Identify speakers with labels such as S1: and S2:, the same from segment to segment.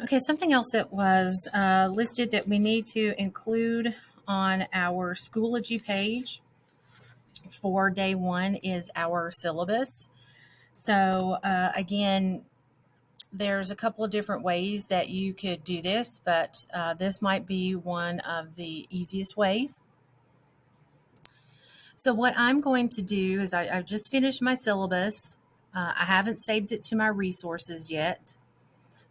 S1: Okay, something else that was listed that we need to include on our Schoology page for day one is our syllabus. So, again, there's a couple of different ways that you could do this, but this might be one of the easiest ways. So, what I'm going to do is I've just finished my syllabus. I haven't saved it to my resources yet.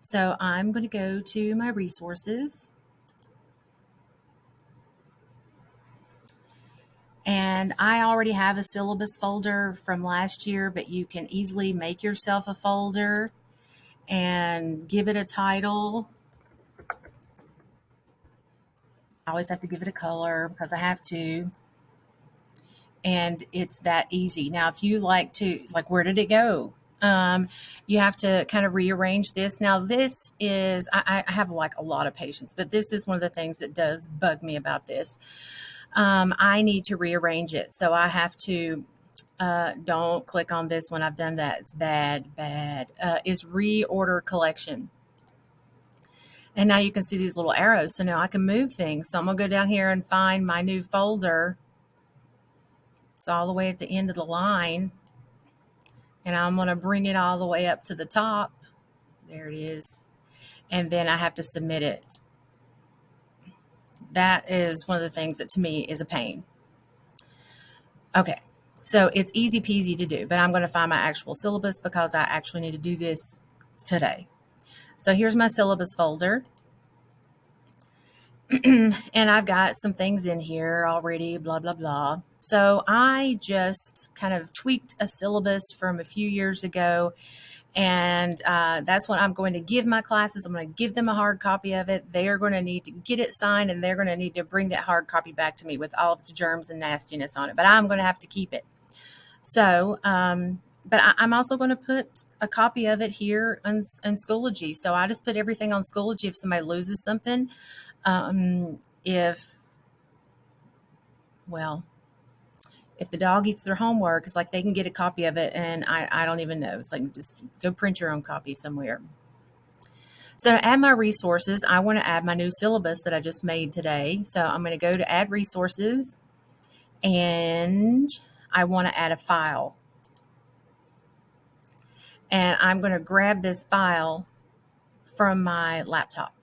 S1: So, I'm going to go to my resources. And I already have a syllabus folder from last year, but you can easily make yourself a folder and give it a title. I always have to give it a color because I have to. And it's that easy. Now, if you like to, like, where did it go? You have to kind of rearrange this. Now, this is, I have like a lot of patience, but this is one of the things that does bug me about this. I need to rearrange it. So I have to, don't click on this one. I've done that. It's bad. Is reorder collection. And now you can see these little arrows. So now I can move things. So I'm going to go down here and find my new folder. It's all the way at the end of the line. And I'm going to bring it all the way up to the top. There it is. And then I have to submit it. That is one of the things that to me is a pain. Okay, so it's easy peasy to do, but I'm going to find my actual syllabus because I actually need to do this today. So here's my syllabus folder. And I've got some things in here already, blah, blah, blah. So I just kind of tweaked a syllabus from a few years ago. And that's what I'm going to give my classes. I'm going to give them a hard copy of it. They're going to need to get it signed, and they're going to need to bring that hard copy back to me with all of its germs and nastiness on it. But I'm going to have to keep it. So, but I'm also going to put a copy of it here on Schoology. So I just put everything on Schoology if somebody loses something. If the dog eats their homework, it's like they can get a copy of it, and I don't even know. It's like just go print your own copy somewhere. So to add my resources, I want to add my new syllabus that I just made today. So I'm going to go to add resources, and I want to add a file. And I'm going to grab this file from my laptop.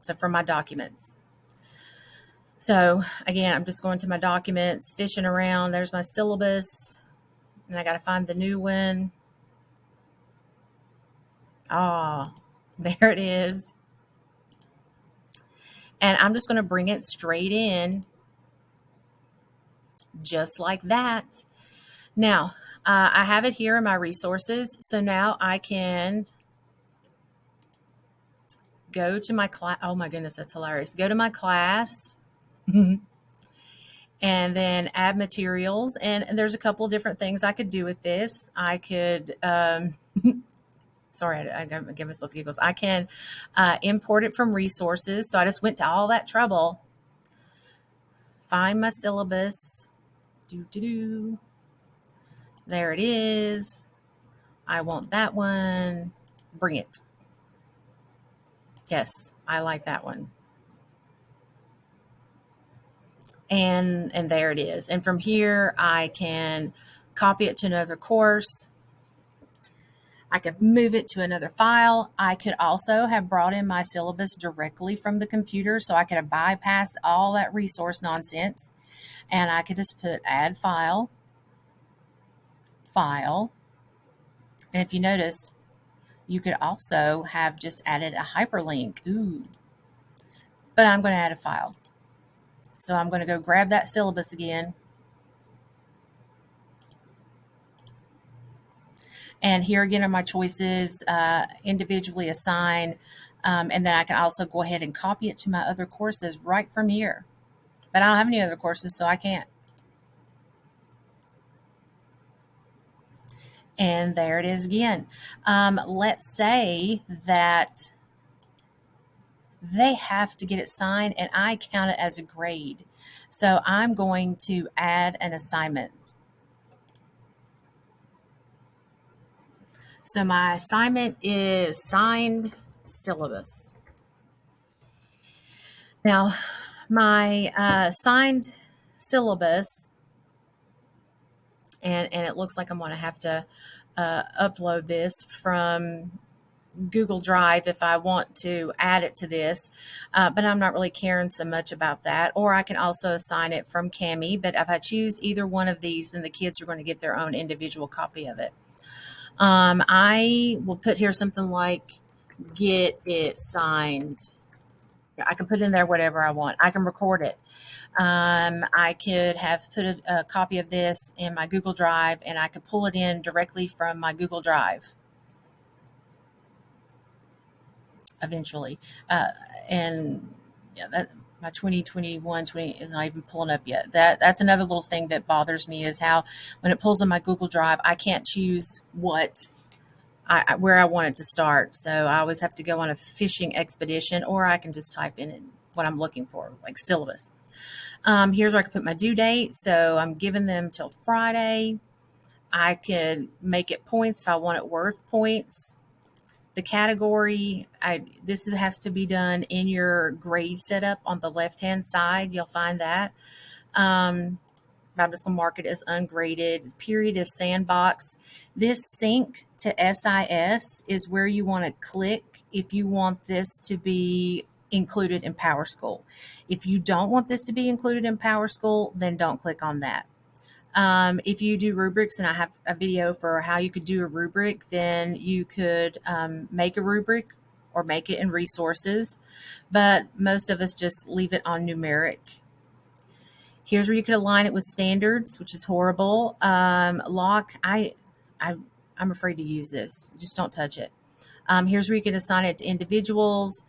S1: So from my documents. So again, I'm just going to my documents, fishing around. There's my syllabus. And I got to find the new one. There it is. And I'm just going to bring it straight in just like that. Now, I have it here in my resources. So now I can go to my class. Oh my goodness, that's hilarious. Go to my class. And then add materials. And there's a couple of different things I could do with this. I could, sorry, I give myself the giggles. I can import it from resources. So I just went to all that trouble. Find my syllabus. There it is. I want that one. Bring it. Yes, I like that one. And there it is. And from here, I can copy it to another course. I could move it to another file. I could also have brought in my syllabus directly from the computer, so I could have bypassed all that resource nonsense. And I could just put add file. And if you notice, you could also have just added a hyperlink. Ooh. But I'm going to add a file. So I'm going to go grab that syllabus again. And here again are my choices, individually assign. And then I can also go ahead and copy it to my other courses right from here. But I don't have any other courses, so I can't. And there it is again. Let's say that they have to get it signed and I count it as a grade. So I'm going to add an assignment. So my assignment is signed syllabus. Now, my signed syllabus, and it looks like I'm going to have to upload this from Google Drive if I want to add it to this, but I'm not really caring so much about that. Or I can also assign it from Cami, but if I choose either one of these, then the kids are going to get their own individual copy of it. I will put here something like get it signed. I can put in there whatever I want. I can record it. I could have put a copy of this in my Google Drive, and I could pull it in directly from my Google Drive eventually. And yeah, that my 2021 20 is not even pulling up yet. That's another little thing that bothers me is how when it pulls in my Google Drive, I can't choose what where I want it to start. So I always have to go on a fishing expedition, or I can just type in what I'm looking for, like syllabus. Here's where I can put my due date. So I'm giving them till Friday. I could make it points if I want it worth points. The category, this has to be done in your grade setup on the left-hand side. You'll find that. I'm just going to mark it as ungraded. Period is Sandbox. This sync to SIS is where you want to click if you want this to be included in PowerSchool. If you don't want this to be included in PowerSchool, then don't click on that. If you do rubrics, and I have a video for how you could do a rubric, then you could make a rubric or make it in resources, but most of us just leave it on numeric. Here's where you could align it with standards, which is horrible. Lock, I'm afraid to use this. Just don't touch it. Here's where you can assign it to individuals.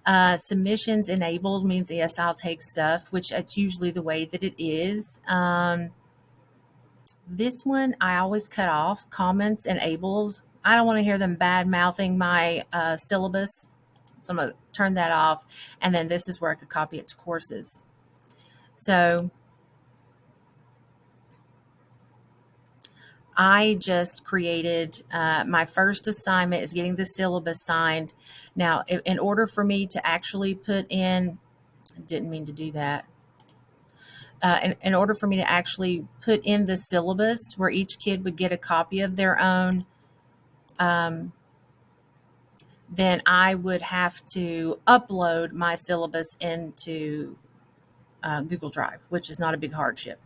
S1: Submissions enabled means yes, I'll take stuff, which that's usually the way that it is. This one I always cut off. Comments enabled. I don't want to hear them bad mouthing my syllabus, so I'm going to turn that off. And then this is where I could copy it to courses. So I just created my first assignment is getting the syllabus signed. Now, in order for me to actually put in, I didn't mean to do that. In order for me to actually put in the syllabus where each kid would get a copy of their own, then I would have to upload my syllabus into Google Drive, which is not a big hardship.